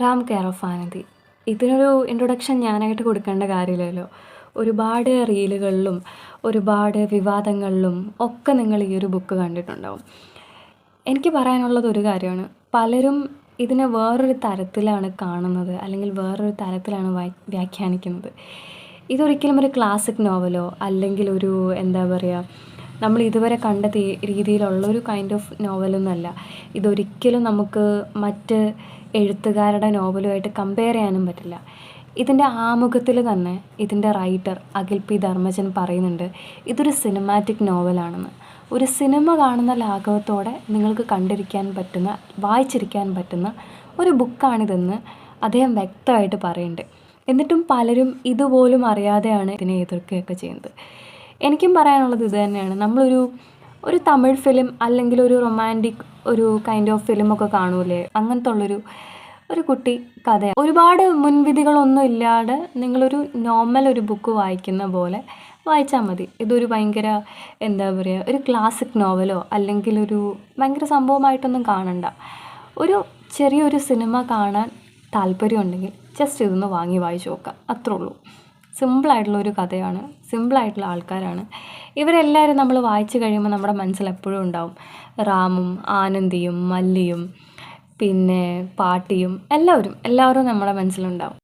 Ram care of Anandi. ഇതിനൊരു introduction ഞാനായിട്ട് കൊടുക്കേണ്ട കാര്യമില്ലല്ലോ. ഒരുപാട് റീലുകളിലും ഒരുപാട് വിവാദങ്ങളിലും ഒക്കെ നിങ്ങൾ ഈ ഒരു ബുക്ക് കണ്ടിട്ടുണ്ടാവും. എനിക്ക് പറയാനുള്ളത് ഒരു കാര്യമാണ്. പലരും ഇതിനെ വേറൊരു തരത്തിലാണ് കാണുന്നത്, അല്ലെങ്കിൽ വേറൊരു തരത്തിലാണ് വ്യാഖ്യാനിക്കുന്നത്. ഇതൊരിക്കലും ഒരു ക്ലാസിക് നോവലോ അല്ലെങ്കിൽ ഒരു എന്താ പറയുക, നമ്മൾ ഇതുവരെ കണ്ട രീതിയിലുള്ള ഒരു കൈൻഡ് ഓഫ് നോവലൊന്നുമല്ല. ഇതൊരിക്കലും നമുക്ക് മറ്റ് എഴുത്തുകാരുടെ നോവലുമായിട്ട് കമ്പയർ ചെയ്യാനും പറ്റില്ല. ഇതിൻ്റെ ആമുഖത്തിൽ തന്നെ ഇതിൻ്റെ റൈറ്റർ അഖിൽ പി ധർമ്മജൻ പറയുന്നുണ്ട്, ഇതൊരു സിനിമാറ്റിക് നോവലാണെന്ന്. ഒരു സിനിമ കാണുന്ന ലാഘവത്തോടെ നിങ്ങൾക്ക് കണ്ടിരിക്കാൻ പറ്റുന്ന, വായിച്ചിരിക്കാൻ പറ്റുന്ന ഒരു ബുക്കാണിതെന്ന് അദ്ദേഹം വ്യക്തമായിട്ട് പറയുന്നുണ്ട്. എന്നിട്ടും പലരും ഇതുപോലും അറിയാതെയാണ് ഇതിനെ എതിർക്കുകയൊക്കെ ചെയ്യുന്നത്. എനിക്കും പറയാനുള്ളത് ഇത് തന്നെയാണ്. ഒരു തമിഴ് ഫിലിം അല്ലെങ്കിൽ ഒരു റൊമാൻറ്റിക് ഒരു കൈൻഡ് ഓഫ് ഫിലിമൊക്കെ കാണൂലേ, അങ്ങനത്തെ ഒരു കുട്ടി കഥ. ഒരുപാട് മുൻവിധികളൊന്നും ഇല്ലാതെ നിങ്ങളൊരു നോർമൽ ഒരു ബുക്ക് വായിക്കുന്ന പോലെ വായിച്ചാൽ മതി. ഇതൊരു ഭയങ്കര എന്താ പറയുക, ഒരു ക്ലാസിക് നോവലോ അല്ലെങ്കിൽ ഒരു ഭയങ്കര സംഭവമായിട്ടൊന്നും കാണണ്ട. ഒരു ചെറിയൊരു സിനിമ കാണാൻ താല്പര്യമുണ്ടെങ്കിൽ ജസ്റ്റ് ഇതൊന്ന് വാങ്ങി വായിച്ച് നോക്കുക, അത്രേ ഉള്ളൂ. സിമ്പിളായിട്ടുള്ളൊരു കഥയാണ്, സിമ്പിളായിട്ടുള്ള ആൾക്കാരാണ് ഇവരെല്ലാവരും. നമ്മൾ വായിച്ചു കഴിയുമ്പോൾ നമ്മുടെ മനസ്സിൽ എപ്പോഴും ഉണ്ടാവും റാമും ആനന്ദിയും മല്ലിയും പിന്നെ പാട്ടിയും എല്ലാവരും നമ്മുടെ മനസ്സിലുണ്ടാവും.